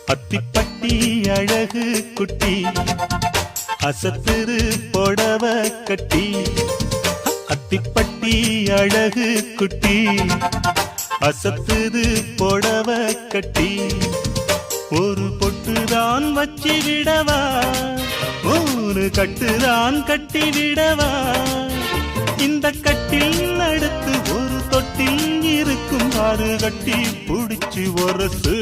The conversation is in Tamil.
அத்திப்பட்டி அழகு குட்டி அசத்துரு புடவ கட்டி அத்திப்பட்டி அழகு குட்டி அசத்துரு புடவ கட்டி ஒரு பொட்டுதான் வச்சு விடவா ஒரு கட்டுதான் கட்டி விடவா இந்த கட்டில் அடுத்து ஒரு தொட்டில் இருக்கும் ஆறு கட்டி புடிச்சு ஒரசு